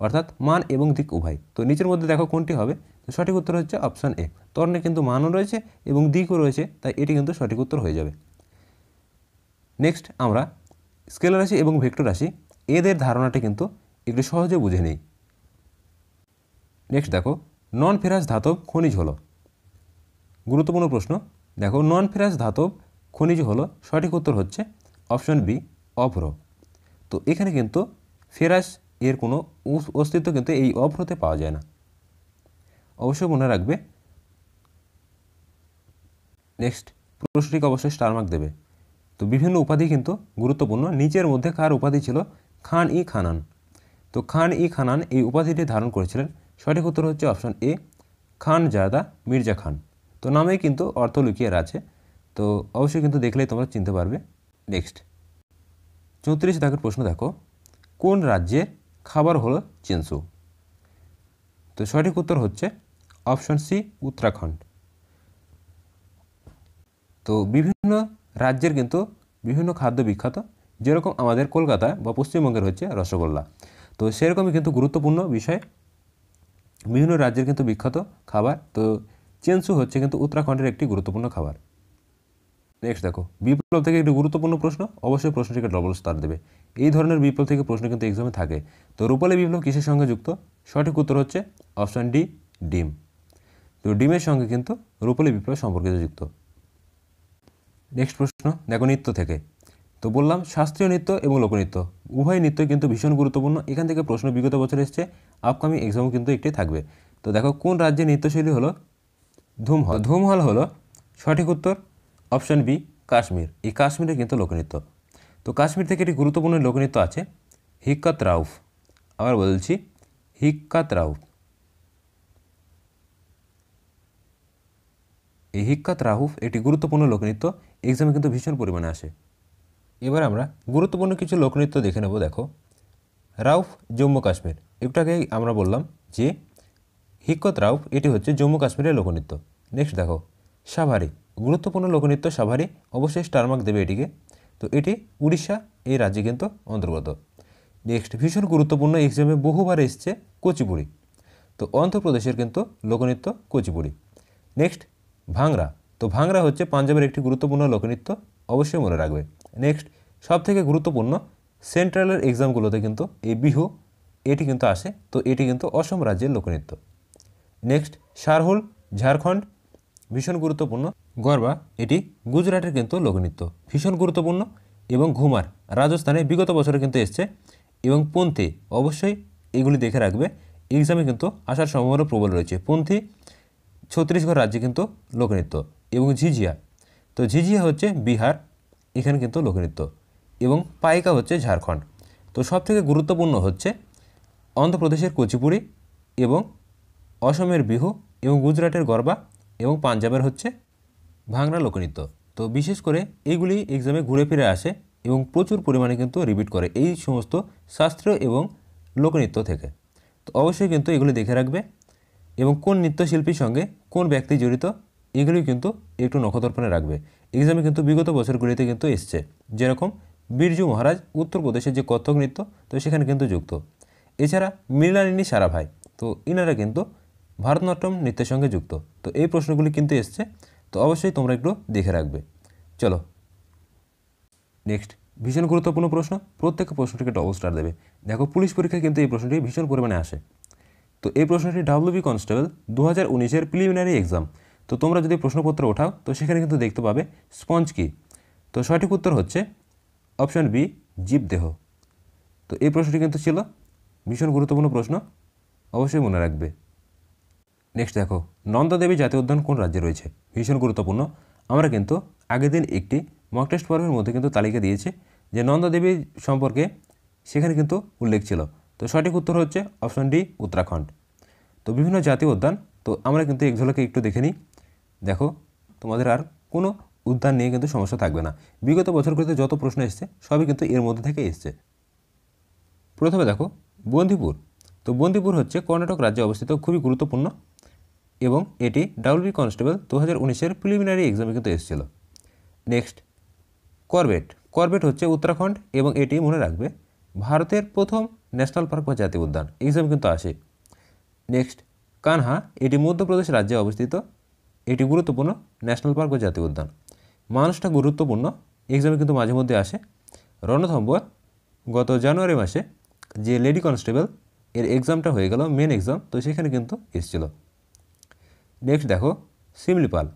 অর্থাৎ মান এবং দিক উভয়। তো নিচের মধ্যে দেখো কোনটি হবে? তো সঠিক উত্তর হচ্ছে অপশান এ। তর্ণে কিন্তু মানও রয়েছে এবং দিকও রয়েছে, তাই এটি কিন্তু সঠিক উত্তর হয়ে যাবে। নেক্সট আমরা স্কেলার রাশি এবং ভেক্টর রাশি এদের ধারণাটা কিন্তু একটু সহজে বুঝে নিই। নেক্সট দেখো নন ফেরাস ধাতব খনিজ হলো, গুরুত্বপূর্ণ প্রশ্ন। দেখো নন ফেরাস ধাতব খনিজ হলো, সঠিক উত্তর হচ্ছে অপশন বি, অভ্র। তো এখানে কিন্তু ফেরাস এর কোনো অস্তিত্ব কিন্তু এই অভ্রতে পাওয়া যায় না, অবশ্যই মনে রাখবে। নেক্সট প্রশ্নটিকে অবশ্যই স্টার মার্ক দেবে। তো বিভিন্ন উপাধি কিন্তু গুরুত্বপূর্ণ। নিচের মধ্যে কার উপাধি ছিল খান ই খানান? তো খান ই খানান এই উপাধিটি ধারণ করেছিলেন, সঠিক উত্তর হচ্ছে অপশন এ, খান জাদা মির্জা খান। তো নামেই কিন্তু অর্থ লুকিয়ে আছে, তো অবশ্যই কিন্তু দেখলেই তোমরা চিনতে পারবে। নেক্সট 34 দাগের প্রশ্ন দেখো, কোন রাজ্যের খাবার হলো চেনসু? তো সঠিক উত্তর হচ্ছে অপশন সি উত্তরাখণ্ড। তো বিভিন্ন রাজ্যের কিন্তু বিভিন্ন খাদ্য বিখ্যাত, যেরকম আমাদের কলকাতা বা পশ্চিমবঙ্গের হচ্ছে রসগোল্লা। তো সেরকমই কিন্তু গুরুত্বপূর্ণ বিষয় বিভিন্ন রাজ্যের কিন্তু বিখ্যাত খাবার। তো চেনসু হচ্ছে কিন্তু উত্তরাখণ্ডের একটি গুরুত্বপূর্ণ খাবার। নেক্সট দেখো, বিপ্লব থেকে একটি গুরুত্বপূর্ণ প্রশ্ন, অবশ্যই প্রশ্নটিকে ডবল স্টার দেবে। এই ধরনের বিপ্লব থেকে প্রশ্ন কিন্তু এক্সামে থাকে। তো রূপালী বিপ্লব কিসের সঙ্গে যুক্ত? সঠিক উত্তর হচ্ছে অপশন ডি ডিম। তো ডিমের সঙ্গে কিন্তু রূপালী বিপ্লব সম্পর্কিত যুক্ত। নেক্সট প্রশ্ন দেখো নৃত্য থেকে। তো বললাম শাস্ত্রীয় নৃত্য এবং লোকনৃত্য উভয় নৃত্য কিন্তু ভীষণ গুরুত্বপূর্ণ। এখান থেকে প্রশ্ন বিগত বছর এসছে, আপকামিং এক্সামও কিন্তু একটি থাকবে। তো দেখো কোন রাজ্যের নৃত্যশৈলী হলো ধুমহল? ধুমহল হলো সঠিক উত্তর অপশন বি কাশ্মীর। এই কাশ্মীরে কিন্তু লোকনৃত্য। তো কাশ্মীর থেকে একটি গুরুত্বপূর্ণ লোকনৃত্য আছে হিক্কাত রাউফ। আবার বলছি হিক্কাত রাউফ। এই হিক্কাত রাউফ একটি গুরুত্বপূর্ণ লোকনৃত্য, এক্সামে কিন্তু ভীষণ পরিমাণে আসে। এবার আমরা গুরুত্বপূর্ণ কিছু লোকনৃত্য দেখে নেব। দেখো রাউফ জম্মু কাশ্মীর, একটু আগেই আমরা বললাম যে হিক্কত রাউফ এটি হচ্ছে জম্মু কাশ্মীরের লোকনৃত্য। নেক্সট দেখো সাভারি, গুরুত্বপূর্ণ লোকনৃত্য সাভারি, অবশ্যই স্টার মার্ক দেবে এটিকে। তো এটি উড়িষ্যা এই রাজ্যে কিন্তু অন্তর্গত। নেক্সট ভীষণ গুরুত্বপূর্ণ এক্সামে বহুবার এসছে কুচিপুড়ি। তো অন্ধ্রপ্রদেশের কিন্তু লোকনৃত্য কুচিপুড়ি। নেক্সট ভাংরা। তো ভাংরা হচ্ছে পাঞ্জাবের একটি গুরুত্বপূর্ণ লোকনৃত্য, অবশ্যই মনে রাখবে। নেক্সট সবথেকে গুরুত্বপূর্ণ সেন্ট্রালের এক্সামগুলোতে কিন্তু এই বিহু এটি কিন্তু আসে। তো এটি কিন্তু অসম রাজ্যের লোকনৃত্য। নেক্সট শারহুল ঝাড়খণ্ড, ভীষণ গুরুত্বপূর্ণ। গরবা এটি গুজরাটের কিন্তু লোকনৃত্য, ভীষণ গুরুত্বপূর্ণ। এবং ঘুমার রাজস্থানে বিগত বছরে কিন্তু এসছে। এবং পন্থী অবশ্যই এগুলি দেখে রাখবে, এক্সামে কিন্তু আসার সম্ভাবনা প্রবল রয়েছে। পন্থী ছত্তিশগড় রাজ্যে কিন্তু লোকনৃত্য। এবং ঝিঝিয়া, তো ঝিঝিয়া হচ্ছে বিহার, এখানে কিন্তু লোকনৃত্য। এবং পাইকা হচ্ছে ঝাড়খণ্ড। তো সবথেকে গুরুত্বপূর্ণ হচ্ছে অন্ধ্রপ্রদেশের কুচিপুড়ি এবং অসমের বিহু এবং গুজরাটের গরবা এবং পাঞ্জাবের হচ্ছে ভাংরা লোকনৃত্য। তো বিশেষ করে এইগুলি এক্সামে ঘুরে ফিরে আসে এবং প্রচুর পরিমাণে কিন্তু রিপিট করে এই সমস্ত শাস্ত্রীয় এবং লোকনৃত্য থেকে। তো অবশ্যই কিন্তু এগুলি দেখে রাখবে। এবং কোন নৃত্যশিল্পীর সঙ্গে কোন ব্যক্তি জড়িত এগুলি কিন্তু একটু নখদর্পণে রাখবে। এক্সামে কিন্তু বিগত বছরগুলিতে কিন্তু এসছে, যেরকম বিরজু মহারাজ উত্তরপ্রদেশের যে কত্থক নৃত্য, তো সেখানে কিন্তু যুক্ত। এছাড়া মৃণালিনী সারাভাই, তো ইনারা কিন্তু ভারতনাট্যম নৃত্যের সঙ্গে যুক্ত। তো এই প্রশ্নগুলি কিন্তু এসছে, তো অবশ্যই তোমরা একটু দেখে রাখবে। চলো নেক্সট ভীষণ গুরুত্বপূর্ণ প্রশ্ন, প্রত্যেক প্রশ্নটিকে ডবল স্টার দেবে। দেখো পুলিশ পরীক্ষায় কিন্তু এই প্রশ্নটি ভীষণ পরিমাণে আসে। তো এই প্রশ্নটি ডাব্লিউবি কনস্টেবল 2019-এর প্রিলিমিনারি এক্সাম। তো তোমরা যদি প্রশ্নপত্র ওঠাও তো সেখানে কিন্তু দেখতে পাবে স্পঞ্জ কি। তো সঠিক উত্তর হচ্ছে অপশন বি জীবদেহ। তো এই প্রশ্নটি কিন্তু ছিল ভীষণ গুরুত্বপূর্ণ প্রশ্ন, অবশ্যই মনে রাখবে। নেক্সট দেখো নন্দা দেবী জাতীয় উদ্যান কোন রাজ্যে রয়েছে? ভীষণ গুরুত্বপূর্ণ। আমরা কিন্তু আগের দিন একটি মক টেস্ট পর্বের মধ্যে কিন্তু তালিকা দিয়েছি যে নন্দা দেবী সম্পর্কে, সেখানে কিন্তু উল্লেখ ছিল। তো সঠিক উত্তর হচ্ছে অপশন ডি উত্তরাখণ্ড। তো বিভিন্ন জাতীয় উদ্যান, তো আমরা কিন্তু এক ঝলকে একটু দেখে নিই। দেখো তোমাদের আর কোনো উদ্যান নিয়ে কিন্তু সমস্যা থাকবে না। বিগত বছরগুলিতে যত প্রশ্ন এসছে সবই কিন্তু এর মধ্যে থেকে এসছে। প্রথমে দেখো বন্দিপুর। তো বন্দিপুর হচ্ছে কর্ণাটক রাজ্যে অবস্থিত, খুবই গুরুত্বপূর্ণ এবং এটি ডাব্লিউবি কনস্টেবল 2019-এর প্রিলিমিনারি এক্সামে কিন্তু এসেছিল। Next Corbett. করবেট হচ্ছে উত্তরাখণ্ড এবং এটি মনে রাখবে ভারতের প্রথম ন্যাশনাল পার্ক বা জাতীয় উদ্যান, এক্সাম কিন্তু আসে। নেক্সট কানহা, এটি মধ্যপ্রদেশ রাজ্যে অবস্থিত, এটি গুরুত্বপূর্ণ ন্যাশনাল পার্ক বা জাতীয় উদ্যান। মানুষটা গুরুত্বপূর্ণ, এক্সামে কিন্তু মাঝে মধ্যে আসে। রণথম্বর গত জানুয়ারি মাসে যে লেডি কনস্টেবল এর এক্সামটা হয়ে গেল মেন এক্সাম, তো সেখানে কিন্তু এসেছিল। নেক্সট দেখো শিমলিপাল।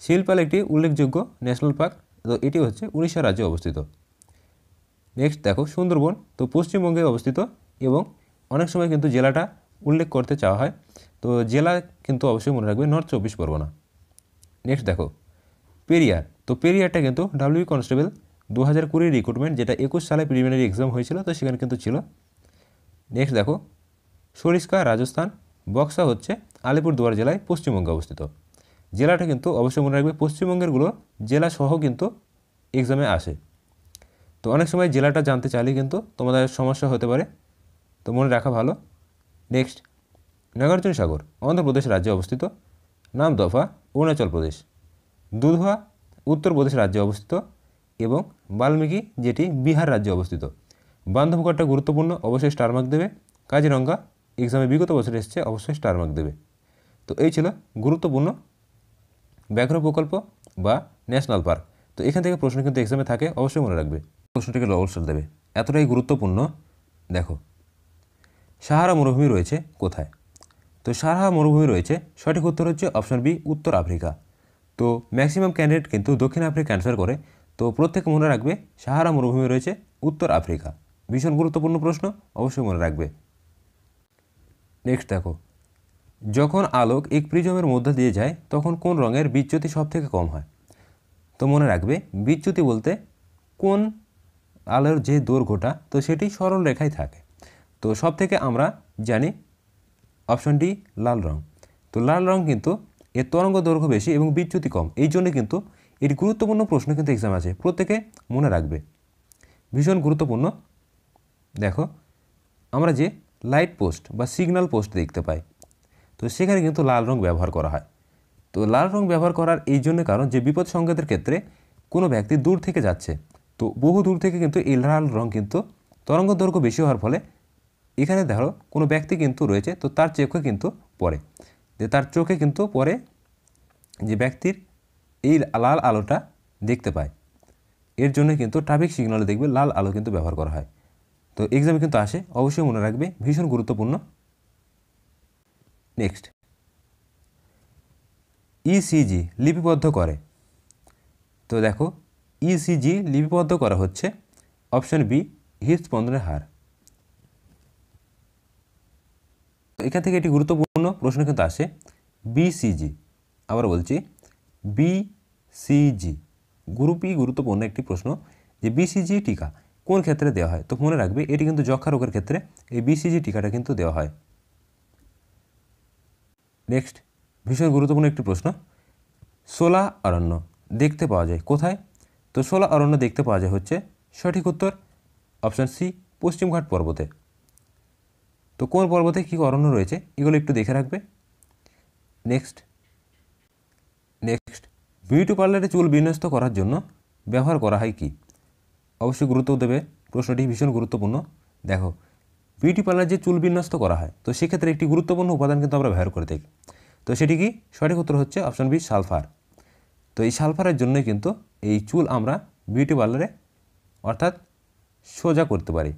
শিমলিপাল একটি উল্লেখযোগ্য ন্যাশনাল পার্ক, তো এটি হচ্ছে উড়িষ্যা রাজ্যে অবস্থিত। নেক্সট দেখো সুন্দরবন, তো পশ্চিমবঙ্গে অবস্থিত এবং অনেক সময় কিন্তু জেলাটা উল্লেখ করতে চাওয়া হয়, তো জেলা কিন্তু অবশ্যই মনে রাখবে নর্থ 24 পরগনা। নেক্সট দেখো পেরিয়ার। তো পেরিয়ারটা কিন্তু ডাব্লিউবি কনস্টেবল 2020 রিক্রুটমেন্ট, যেটা 21 সালে প্রিলিমিনারি এক্সাম হয়েছিল, তো সেখানে কিন্তু ছিল। নেক্সট দেখো সরিস্কা রাজস্থান। বক্সা হচ্ছে আলিপুরদুয়ার জেলায় পশ্চিমবঙ্গে অবস্থিত। জেলাটা কিন্তু অবশ্যই মনে রাখবে, পশ্চিমবঙ্গেরগুলো জেলা সহ কিন্তু এক্সামে আসে। তো অনেক সময় জেলাটা জানতে চাইলে কিন্তু তোমাদের সমস্যা হতে পারে, তো মনে রাখা ভালো। নেক্সট নাগার্জুন সাগর অন্ধ্রপ্রদেশ রাজ্যে অবস্থিত। নামদফা অরুণাচল প্রদেশ। দুধওয়া উত্তরপ্রদেশ রাজ্যে অবস্থিত এবং বাল্মীকি যেটি বিহার রাজ্যে অবস্থিত। বান্ধবগড়টা গুরুত্বপূর্ণ, অবশ্যই স্টার মার্ক দেবে। কাজিরঙ্গা এক্সামে বিগত বছরে এসেছে, অবশ্যই স্টার মার্ক দেবে। তো এই ছিল গুরুত্বপূর্ণ ব্যাঘ্র প্রকল্প বা ন্যাশনাল পার্ক। তো এখান থেকে প্রশ্ন কিন্তু এক্সামে থাকে, অবশ্যই মনে রাখবে। প্রশ্নটিকে অবসর দেবে, এতটাই গুরুত্বপূর্ণ। দেখো সাহারা মরুভূমি রয়েছে কোথায়? তো সাহারা মরুভূমি রয়েছে, সঠিক উত্তর হচ্ছে অপশন বি, উত্তর আফ্রিকা। তো ম্যাক্সিমাম ক্যান্ডিডেট কিন্তু দক্ষিণ আফ্রিকা অ্যান্সার করে। তো প্রত্যেকে মনে রাখবে সাহারা মরুভূমি রয়েছে উত্তর আফ্রিকা। ভীষণ গুরুত্বপূর্ণ প্রশ্ন, অবশ্যই মনে রাখবে। নেক্সট দেখো, যখন আলোক এক প্রিজমের মধ্যে দিয়ে যায় তখন কোন রঙের বিচ্যুতি সব থেকে কম হয়? তো মনে রাখবে বিচ্যুতি বলতে কোন আলোর যে দৈর্ঘ্যটা, তো সেটি সরল রেখায় থাকে। তো সব থেকে আমরা জানি অপশন ডি, লাল রং। তো লাল রং কিন্তু এর তরঙ্গ দৈর্ঘ্য বেশি এবং বিচ্যুতি কম, এই জন্য কিন্তু এটি গুরুত্বপূর্ণ প্রশ্ন কিন্তু এক্সাম আছে, প্রত্যেকে মনে রাখবে, ভীষণ গুরুত্বপূর্ণ। দেখো আমরা যে লাইট পোস্ট বা সিগন্যাল পোস্ট দেখতে পাই, তো সেখানে কিন্তু লাল রং ব্যবহার করা হয়। তো লাল রং ব্যবহার করার এই জন্য কারণ যে বিপদ সংকেতের ক্ষেত্রে কোনো ব্যক্তি দূর থেকে যাচ্ছে, তো বহু দূর থেকে কিন্তু এই লাল রং কিন্তু তরঙ্গ দৈর্ঘ্য বেশি হওয়ার ফলে এখানে ধরো কোনো ব্যক্তি কিন্তু রয়েছে, তো তার চোখে কিন্তু পড়ে, যে তার চোখে কিন্তু পড়ে যে ব্যক্তির এই লাল আলোটা দেখতে পায়, এর জন্য কিন্তু ট্রাফিক সিগন্যালে দেখবে লাল আলো কিন্তু ব্যবহার করা হয়। তো এক্সামে কিন্তু আসে, অবশ্যই মনে রাখবে, ভীষণ গুরুত্বপূর্ণ। নেক্সট, ইসিজি লিপিবদ্ধ করে। তো দেখো ইসিজি লিপিবদ্ধ করা হচ্ছে অপশন বি, হৃদস্পন্দনের হার। এখান থেকে এটি গুরুত্বপূর্ণ প্রশ্ন কিন্তু আসে, বিসিজি, আবার বলছি বিসিজি, গুরুত্বপূর্ণ একটি প্রশ্ন যে বিসিজি টিকা কোন ক্ষেত্রে দেওয়া হয়? তো মনে রাখবে এটি কিন্তু যক্ষা রোগের ক্ষেত্রে এই বিসিজি টিকাটা কিন্তু দেওয়া হয়। নেক্সট, ভীষণ গুরুত্বপূর্ণ একটি প্রশ্ন, শোলা অরণ্য দেখতে পাওয়া যায় কোথায়? তো শোলা অরণ্য দেখতে পাওয়া যায় হচ্ছে সঠিক উত্তর অপশান সি, পশ্চিমঘাট পর্বতে। তো কোন পর্বতে কী অরণ্য রয়েছে এগুলো একটু দেখে রাখবে। নেক্সট, বিউটি পার্লারে চুল বিন্যস্ত করার জন্য ব্যবহার করা হয় কি? অবশ্যই গুরুত্ব দেবে, প্রশ্নটি ভীষণ গুরুত্বপূর্ণ। দেখো বিউটি পার্লার যে চুল বিন্যস্ত করা হয়, তো সেক্ষেত্রে একটি গুরুত্বপূর্ণ উপাদান কিন্তু আমরা ব্যবহার করে থাকি। তো সেটি কি? সঠিক উত্তর হচ্ছে অপশন বি, সালফার। তো এই সালফারের জন্যই কিন্তু এই চুল আমরা বিউটি পার্লারে অর্থাৎ সোজা করতে পারি।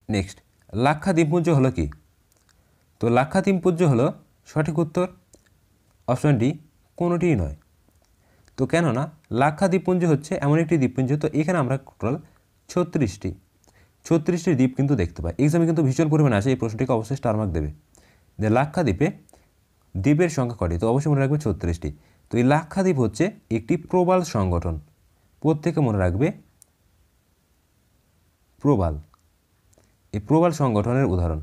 নেক্সট, লাক্ষা দ্বীপপুঞ্জ হলো কি? তো লাক্ষা দ্বীপপুঞ্জ হলো সঠিক উত্তর অপশন ডি, কোনোটিই নয়। তো কেননা লাক্ষা দ্বীপপুঞ্জ হচ্ছে এমন একটি দ্বীপপুঞ্জ, তো এখানে আমরা টোটাল 36টি দ্বীপ কিন্তু দেখতে পাই। এক্সামে কিন্তু ভীষণ পরিমাণে আসে, এই প্রশ্নটিকে অবশ্যই স্টার মার্ক দেবে যে লাক্ষা দ্বীপে দ্বীপের সংখ্যা কটি? তো অবশ্যই মনে রাখবে 36টি। তো এই লাক্ষাদ্বীপ হচ্ছে একটি প্রবাল সংগঠন, প্রত্যেকে মনে রাখবে প্রবাল, এই প্রবাল সংগঠনের উদাহরণ।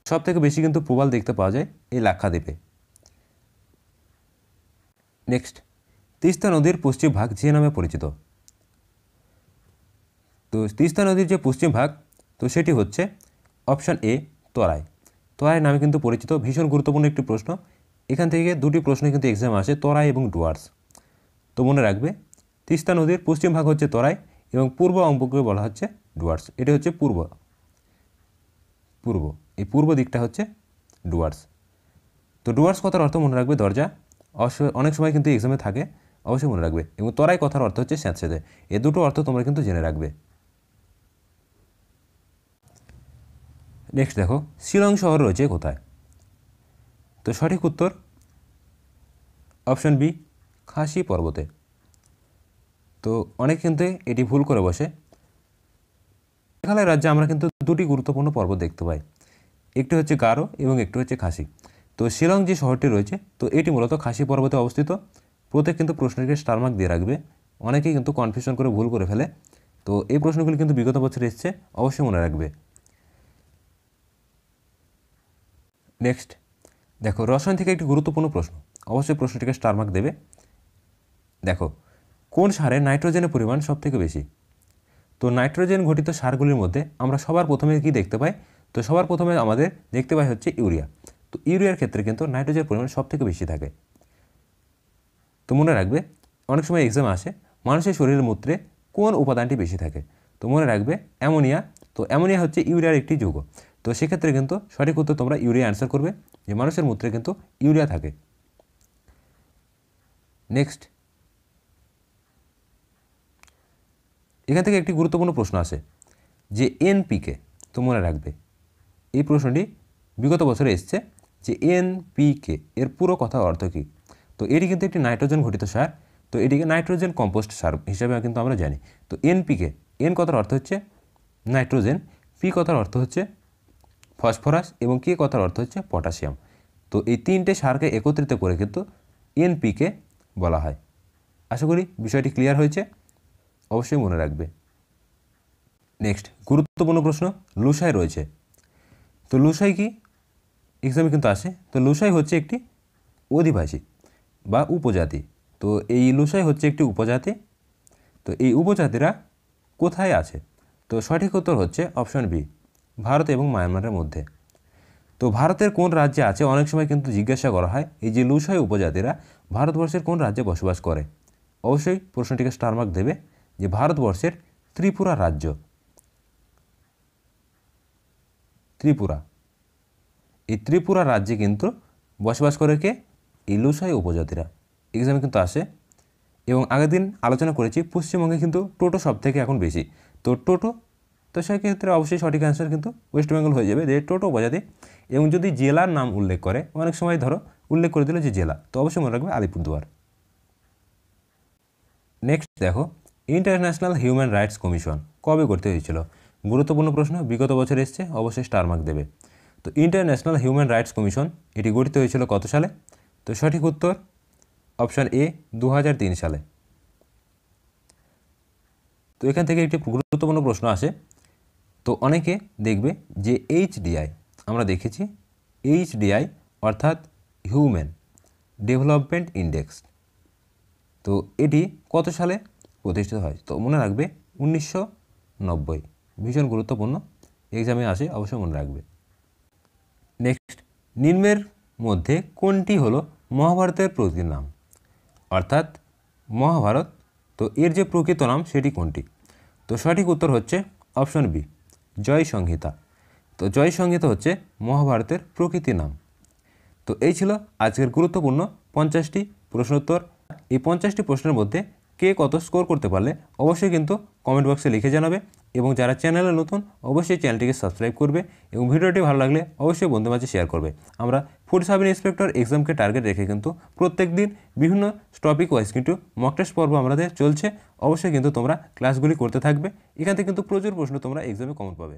সব থেকে বেশি কিন্তু প্রবাল দেখতে পাওয়া যায় এই লাক্ষাদ্বীপে। নেক্সট, তিস্তা নদীর পশ্চিম ভাগ যে নামে পরিচিত? তো তিস্তা নদীর যে পশ্চিম ভাগ, তো সেটি হচ্ছে অপশান এ, তরাই। তরাই নামে কিন্তু পরিচিত, ভীষণ গুরুত্বপূর্ণ একটি প্রশ্ন। এখান থেকে দুটি প্রশ্ন কিন্তু এক্সাম আসে, তরাই এবং ডুয়ার্স। তো মনে রাখবে তিস্তা নদীর পশ্চিম ভাগ হচ্ছে তরাই এবং পূর্ব অংশকে বলা হচ্ছে ডুয়ার্স। এটি হচ্ছে পূর্ব, এই পূর্ব দিকটা হচ্ছে ডুয়ার্স। তো ডুয়ার্স কথার অর্থ মনে রাখবে দরজা, অনেক সময় কিন্তু এক্সামে থাকে, অবশ্যই মনে রাখবে। এবং তরাই কথার অর্থ হচ্ছে স্যাঁতসেঁতে। এই দুটো অর্থ তোমরা কিন্তু জেনে রাখবে। নেক্সট দেখো, শিলং শহর রয়েছে কোথায়? তো সঠিক উত্তর অপশন বি, খাসি পর্বতে। তো অনেক কিন্তু এটি ভুল করে বসে। মেঘালয় রাজ্যে আমরা কিন্তু দুটি গুরুত্বপূর্ণ পর্বত দেখতে পাই, একটি হচ্ছে গারো এবং একটি হচ্ছে খাসি। তো শিলং যে শহরটি রয়েছে, তো এটি মূলত খাসি পর্বতে অবস্থিত। প্রত্যেক কিন্তু প্রশ্নটিকে স্টার মার্ক দিয়ে রাখবে, অনেকেই কিন্তু কনফিউশন করে ভুল করে ফেলে। তো এই প্রশ্নগুলি কিন্তু বিগত বছরে এসেছে, অবশ্যই মনে রাখবে। নেক্সট দেখো, রসায়ন থেকে একটি গুরুত্বপূর্ণ প্রশ্ন, অবশ্যই প্রশ্নটিকে স্টার মার্ক দেবে। দেখো কোন সারে নাইট্রোজেনের পরিমাণ সবথেকে বেশি? তো নাইট্রোজেন ঘটিত সারগুলির মধ্যে আমরা সবার প্রথমে কি দেখতে পাই? তো সবার প্রথমে আমাদের দেখতে পাই হচ্ছে ইউরিয়া। তো ইউরিয়ার ক্ষেত্রে কিন্তু নাইট্রোজেনের পরিমাণ সবথেকে বেশি থাকে। তো মনে রাখবে অনেক সময় এক্সাম আসে মানুষের শরীরের মূত্রে কোন উপাদানটি বেশি থাকে। তো মনে রাখবে অ্যামোনিয়া। তো অ্যামোনিয়া হচ্ছে ইউরিয়ার একটি যৌগ। তো সেক্ষেত্রে কিন্তু সঠিক উত্তর তোমরা ইউরিয়া অ্যান্সার করবে, যে মানুষের মূত্রে কিন্তু ইউরিয়া থাকে। নেক্সট, এখান থেকে একটি গুরুত্বপূর্ণ প্রশ্ন আসে যে এনপিকে। তো মনে রাখবে এই প্রশ্নটি বিগত বছরে এসছে যে এনপিকে এর পুরো কথার অর্থ কী। তো এটি কিন্তু একটি নাইট্রোজেন ঘটিত সার। তো এটিকে নাইট্রোজেন কম্পোস্ট সার হিসাবে কিন্তু আমরা জানি। তো এনপিকে, এন কথার অর্থ হচ্ছে নাইট্রোজেন, পি কথার অর্থ হচ্ছে ফসফরাস এবং কে কথার অর্থ হচ্ছে পটাশিয়াম। তো এই তিনটে সারকে একত্রিত করে কিন্তু এনপিকে বলা হয়। আশা করি বিষয়টি ক্লিয়ার হয়েছে, অবশ্যই মনে রাখবে। নেক্সট গুরুত্বপূর্ণ প্রশ্ন, লুসাই রয়েছে। তো লুসাই কি এক্সামে কিন্তু আসে। তো লুসাই হচ্ছে একটি অধিবাসী বা উপজাতি। তো এই লুসাই হচ্ছে একটি উপজাতি। তো এই উপজাতিরা কোথায় আছে? তো সঠিক উত্তর হচ্ছে অপশন বি, ভারত এবং মায়ানমারের মধ্যে। তো ভারতের কোন রাজ্যে আছে অনেক সময় কিন্তু জিজ্ঞাসা করা হয়, এই যে লুসাই উপজাতিরা ভারতবর্ষের কোন রাজ্যে বসবাস করে। অবশ্যই প্রশ্নটিকে স্টার মার্ক দেবে যে ভারতবর্ষের ত্রিপুরা রাজ্য। ত্রিপুরা, এই ত্রিপুরা রাজ্যে কিন্তু বসবাস করে কে? এই লুসাই উপজাতিরা। এক্সামে কিন্তু আসে। এবং আগের দিন আলোচনা করেছি পশ্চিমবঙ্গে কিন্তু টোটো সব থেকে এখন বেশি। তো টোটো, তো সেক্ষেত্রে অবশ্যই সঠিক অ্যান্সার কিন্তু ওয়েস্ট বেঙ্গল হয়ে যাবে, যে টোটো উপজাতি। এবং যদি জেলার নাম উল্লেখ করে, অনেক সময় ধরো উল্লেখ করে দিল যে জেলা, তো অবশ্যই মনে রাখবে আলিপুরদুয়ার। নেক্সট দেখো, ইন্টারন্যাশনাল হিউম্যান রাইটস কমিশন কবে করতে হয়েছিল? গুরুত্বপূর্ণ প্রশ্ন, বিগত বছর এসছে, অবশ্যই স্টার মার্ক দেবে। তো ইন্টারন্যাশনাল হিউম্যান রাইটস কমিশন এটি গঠিত হয়েছিল কত সালে? তো সঠিক উত্তর অপশান এ 2003 সালে। তো এখান থেকে একটি গুরুত্বপূর্ণ প্রশ্ন আসে। তো অনেকে দেখবে যে এইচডিআই, আমরা দেখেছি এইচডিআই অর্থাৎ হিউম্যান ডেভেলপমেন্ট ইন্ডেক্স। তো এটি কত সালে প্রতিষ্ঠিত হয়? তো মনে রাখবে 1990। ভীষণ গুরুত্বপূর্ণ, এক্সামে আসে, অবশ্যই মনে রাখবে। নেক্সট, নিম্নের মধ্যে কোনটি হলো মহাভারতের প্রকৃত নাম? অর্থাৎ মহাভারত, তো এর যে প্রকৃত নাম সেটি কোনটি? তো সঠিক উত্তর হচ্ছে অপশন বি, জয় সংহিতা। তো জয় সংহিতা হচ্ছে মহাভারতের প্রকৃত নাম। তো এই ছিল আজকের গুরুত্বপূর্ণ 50টি প্রশ্নোত্তর। এই 50টি প্রশ্নের মধ্যে কে কত স্কোর করতে পারলে অবশ্যই কিন্তু কমেন্ট বক্সে লিখে জানাবে। এবং যারা চ্যানেলে নতুন অবশ্যই চ্যানেলটিকে সাবস্ক্রাইব করবে এবং ভিডিওটি ভালো লাগলে অবশ্যই বন্ধুদের মাঝে শেয়ার করবে। আমরা ফুড সাব ইন্সপেক্টর এক্সামকে টার্গেট রেখে কিন্তু প্রত্যেক দিন বিভিন্ন টপিক ওয়াইজ কিন্তু মক টেস্ট পর্ব আমাদের চলছে। অবশ্যই কিন্তু তোমরা ক্লাসগুলি করতে থাকবে, এখান থেকে কিন্তু প্রচুর প্রশ্ন তোমরা এক্সামে কমন পাবে।